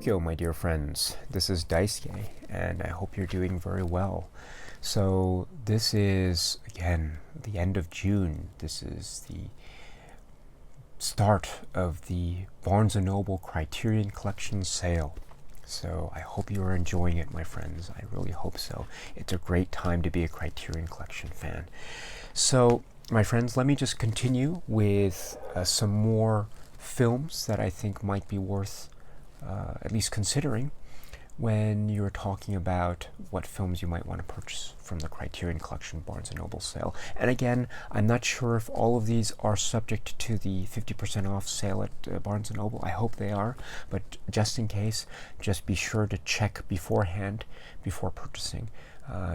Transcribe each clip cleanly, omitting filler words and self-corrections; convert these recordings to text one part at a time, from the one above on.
Tokyo, my dear friends. This is Daisuke, and I hope you're doing very well. So this is, again, the end of June. This is the start of the Barnes & Noble Criterion Collection sale. So I hope you are enjoying it, my friends. I really hope so. It's a great time to be a Criterion Collection fan. So, my friends, let me just continue with some more films that I think might be worth at least considering when you're talking about what films you might want to purchase from the Criterion Collection Barnes & Noble sale. And again, I'm not sure if all of these are subject to the 50% off sale at Barnes & Noble. I hope they are, but just in case, just be sure to check beforehand before purchasing.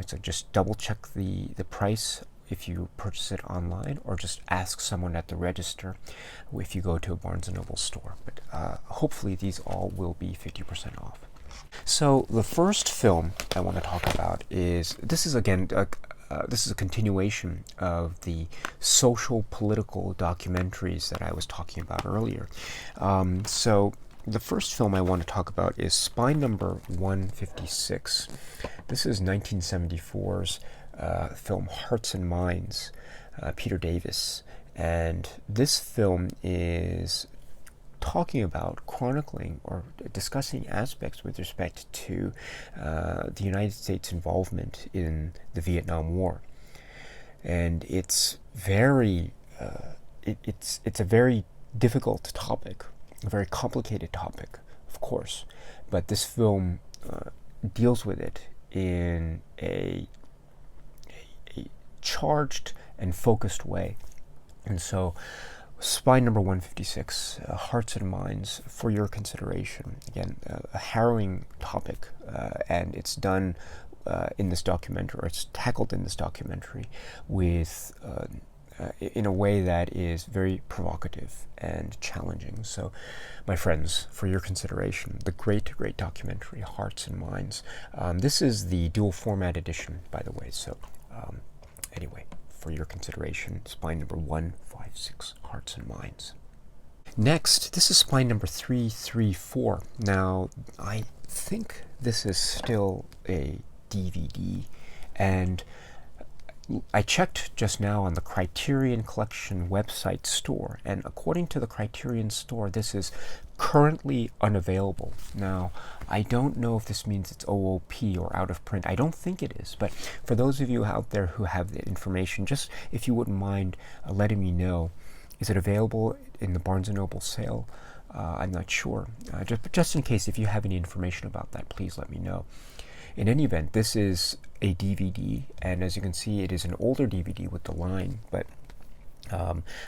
So just double check the price if you purchase it online, or just ask someone at the register if you go to a Barnes & Noble store. But hopefully these all will be 50% off. So the first film I want to talk about is, this is again, this is a continuation of the social political documentaries that I was talking about earlier. So the first film I want to talk about is Spy Number 156. This is 1974's film Hearts and Minds, Peter Davis. And this film is talking about, chronicling, or discussing aspects with respect to the United States involvement in the Vietnam War. And it's very, it's a very difficult topic, a very complicated topic, of course. But this film deals with it in a charged and focused way. And so Spy Number 156, Hearts and Minds, for your consideration. Again, a harrowing topic, and it's done in this documentary, or it's tackled in this documentary with in a way that is very provocative and challenging. So, my friends, for your consideration, the great documentary, Hearts and Minds. This is the dual format edition, by the way, so anyway, for your consideration, Spy Number 156, Hearts and Minds. Next, this is Spy Number 334. Now, I think this is still a DVD, and I checked just now on the Criterion Collection website store, and according to the Criterion store, this is currently unavailable. Now, I don't know if this means it's OOP or out of print. I don't think it is, but for those of you out there who have the information, just if you wouldn't mind letting me know, is it available in the Barnes & Noble sale? I'm not sure. Just in case, if you have any information about that, please let me know. In any event, this is a DVD, and as you can see, it is an older DVD with the line, but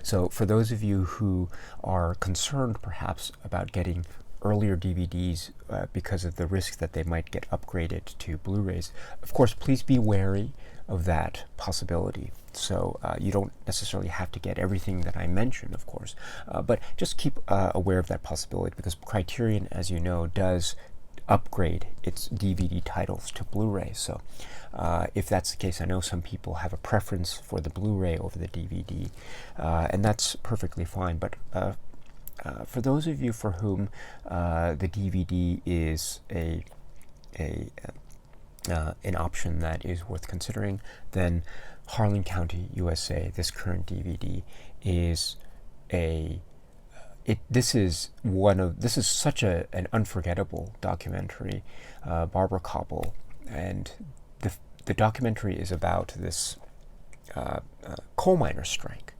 so for those of you who are concerned perhaps about getting earlier DVDs because of the risk that they might get upgraded to Blu-rays, of course, please be wary of that possibility. So you don't necessarily have to get everything that I mentioned, of course, but just keep aware of that possibility, because Criterion, as you know, does upgrade its DVD titles to Blu-ray. So if that's the case, I know some people have a preference for the Blu-ray over the DVD, and that's perfectly fine. But for those of you for whom the DVD is an option that is worth considering, then Harlan County USA, this current DVD, is this is such an unforgettable documentary. Barbara Koppel, and the documentary is about this coal miner strike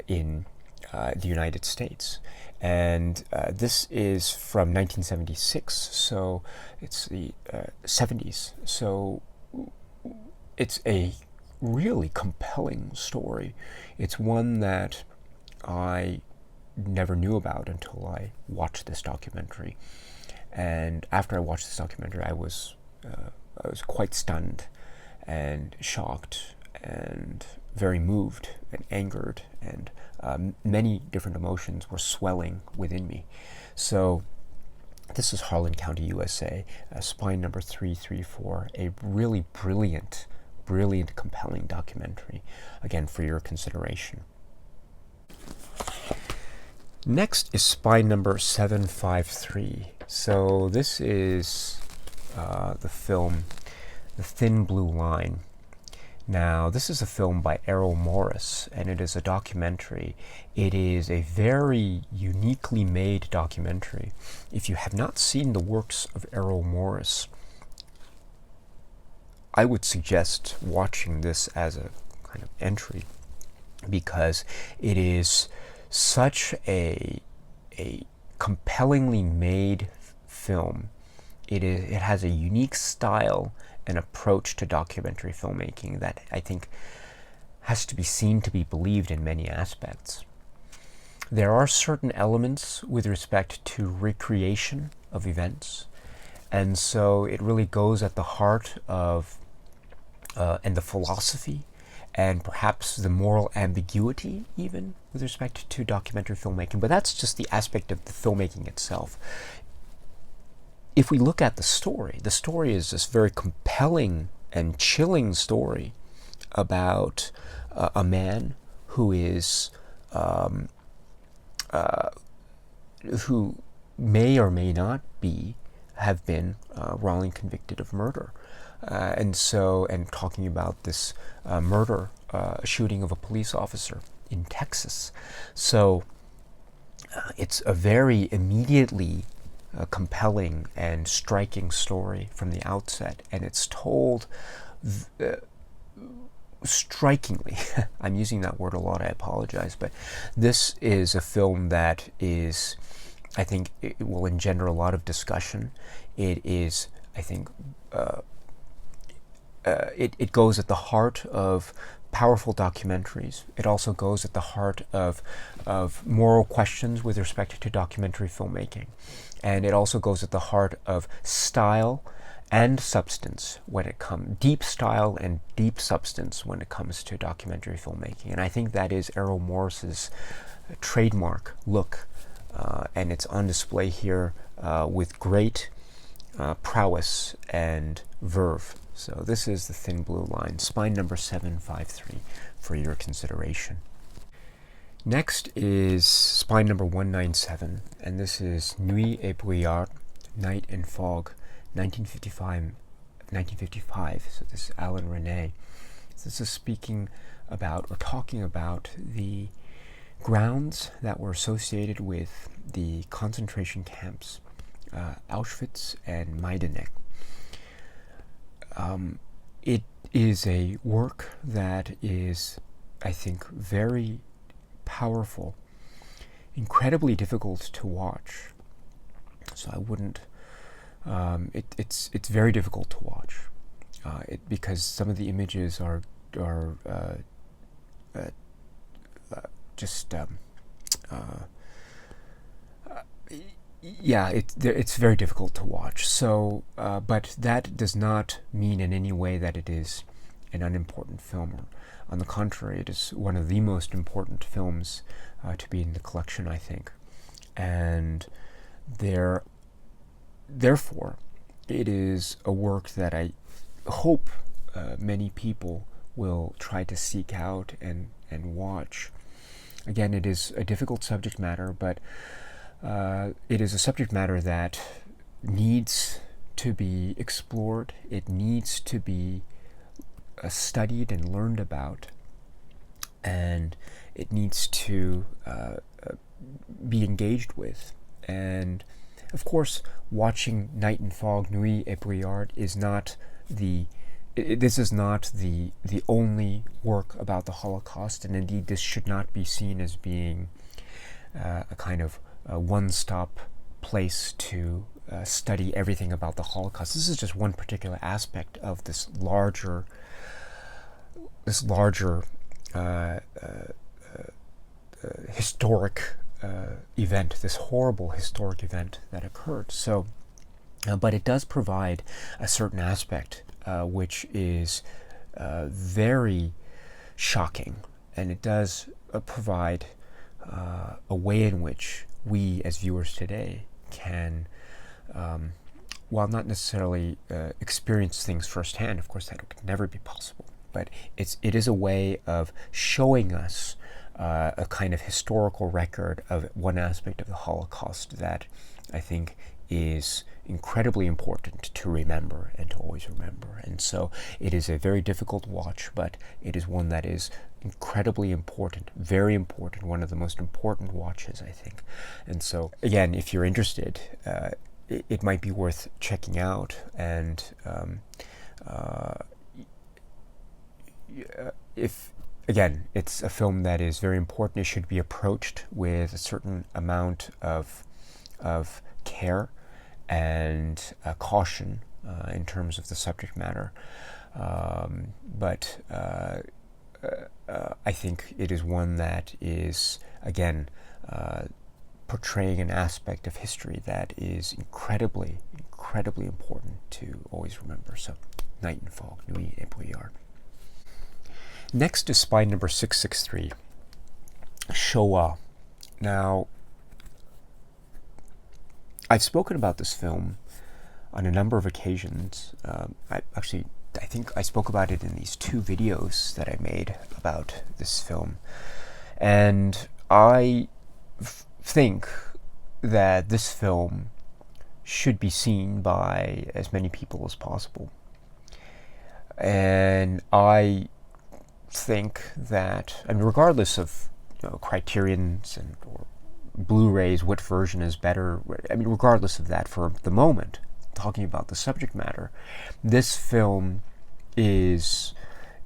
in the United States, and this is from 1976, so it's the 70s. So it's a really compelling story. It's one that I never knew about until I watched this documentary. And after I watched this documentary, I was quite stunned and shocked and very moved and angered, and many different emotions were swelling within me. So this is Harlan County USA, Spy Number 334, a really brilliant, compelling documentary, again, for your consideration. Next is Spy Number 753, So this is the film The Thin Blue Line. Now, this is a film by Errol Morris, and it is a documentary. It is a very uniquely made documentary. If you have not seen the works of Errol Morris, I would suggest watching this as a kind of entry, because it is such a compellingly made film. It has a unique style and approach to documentary filmmaking that I think has to be seen to be believed in many aspects. There are certain elements with respect to recreation of events, and so it really goes at the heart of and the philosophy and perhaps the moral ambiguity even with respect to documentary filmmaking, but that's just the aspect of the filmmaking itself. If we look at the story is this very compelling and chilling story about a man who is who may or may not have been wrongly convicted of murder, and talking about this murder, a shooting of a police officer in Texas. So it's a very immediately compelling and striking story from the outset, and it's told strikingly. I'm using that word a lot, I apologize, but this is a film that is, I think, it will engender a lot of discussion. It is, I think, it goes at the heart of powerful documentaries. It also goes at the heart of moral questions with respect to documentary filmmaking. And it also goes at the heart of style and substance when it comes, deep style and deep substance when it comes to documentary filmmaking. And I think that is Errol Morris's trademark look, and it's on display here with great prowess and verve. So this is The Thin Blue Line, spine number 753 for your consideration. Next is spine number 197, and this is Nuit et Brouillard, Night and Fog, 1955. So this is Alan Rene. This is speaking about, or talking about, the grounds that were associated with the concentration camps, Auschwitz and Majdanek. It is a work that is, I think, very powerful, incredibly difficult to watch. So I wouldn't. It's very difficult to watch, because some of the images are just yeah, it's very difficult to watch. So, but that does not mean in any way that it is an unimportant film. On the contrary, it is one of the most important films to be in the collection, I think. And therefore, it is a work that I hope many people will try to seek out and watch. Again, it is a difficult subject matter, but it is a subject matter that needs to be explored. It needs to be studied and learned about, and it needs to be engaged with. And of course, watching Night and Fog, Nuit et Brouillard is not this is not the only work about the Holocaust, and indeed this should not be seen as being a kind of one-stop place to study everything about the Holocaust. This is just one particular aspect of this larger historic event, this horrible historic event that occurred. So, but it does provide a certain aspect which is very shocking, and it does provide a way in which we as viewers today can, while not necessarily experience things firsthand, of course that could never be possible, but it is a way of showing us a kind of historical record of one aspect of the Holocaust that I think is incredibly important to remember and to always remember. And so it is a very difficult watch, but it is one that is incredibly important, very important, one of the most important watches, I think. And so, again, if you're interested, it might be worth checking out. And if, again, it's a film that is very important, it should be approached with a certain amount of care and caution in terms of the subject matter. But I think it is one that is, again, portraying an aspect of history that is incredibly, incredibly important to always remember. So, Night and Fog, Nuit et Brouillard. Next is Spy number 663, Shoah. Now, I've spoken about this film on a number of occasions. I think I spoke about it in these 2 videos that I made about this film. And I think that this film should be seen by as many people as possible. And I think that, I mean, regardless of Criterions or Blu-rays, what version is better, I mean, regardless of that, for the moment, talking about the subject matter, this film is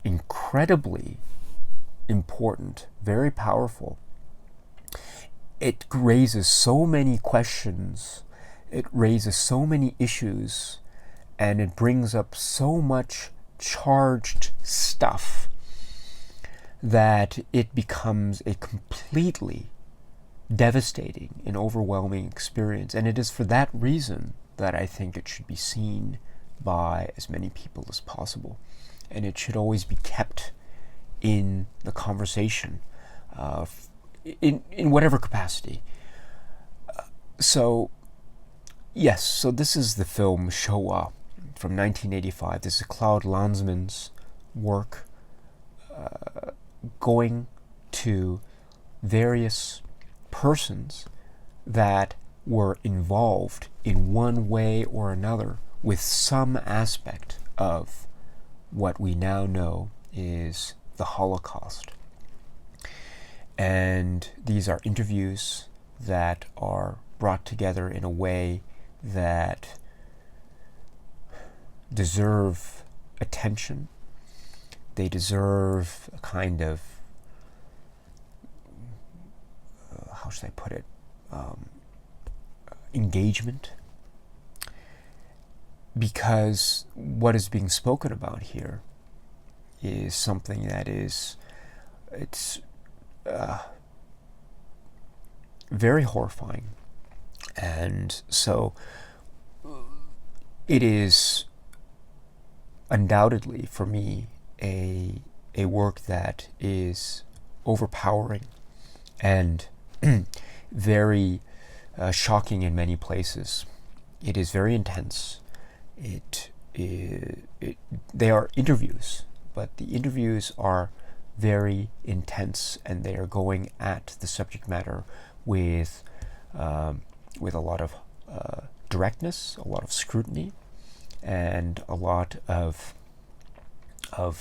incredibly important, very powerful. It raises so many questions, it raises so many issues, and it brings up so much charged stuff that it becomes a completely devastating and overwhelming experience. And it is for that reason that I think it should be seen by as many people as possible. And it should always be kept in the conversation, in whatever capacity. So this is the film Shoah from 1985. This is Claude Lanzmann's work, going to various persons that were involved in one way or another with some aspect of what we now know is the Holocaust. And these are interviews that are brought together in a way that deserve attention. They deserve a kind of, how should I put it, engagement, because what is being spoken about here is something that is, it's very horrifying. And so it is undoubtedly, for me, a work that is overpowering and very shocking in many places. It is very intense. They are interviews, but the interviews are very intense, and they are going at the subject matter with a lot of directness, a lot of scrutiny, and a lot of a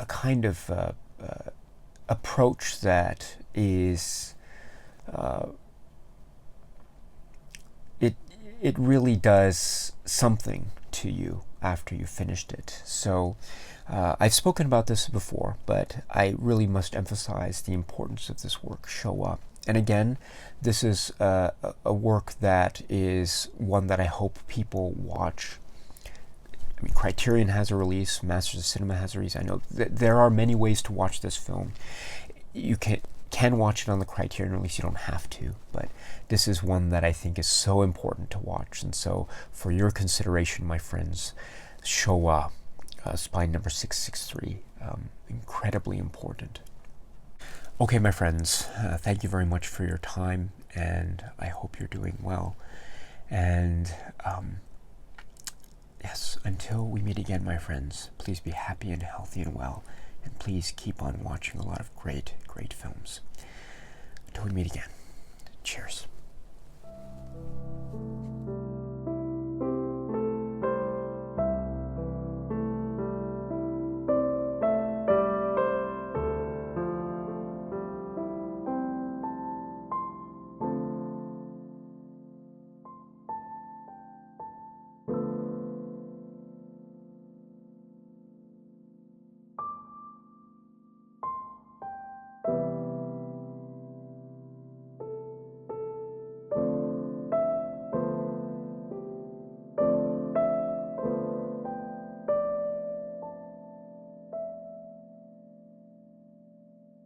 kind of approach that is it really does something to you after you finished it. So I've spoken about this before, but I really must emphasize the importance of this work, Shoah. And again, this is a work that is one that I hope people watch. I mean, Criterion has a release, Masters of Cinema has a release. I know there are many ways to watch this film. You can watch it on the Criterion release, you don't have to, but this is one that I think is so important to watch. And so, for your consideration, my friends, Shoah, Spy number 663, incredibly important. Okay, my friends, thank you very much for your time, and I hope you're doing well. And yes, until we meet again, my friends, please be happy and healthy and well, and please keep on watching a lot of great, great films. Till we meet again.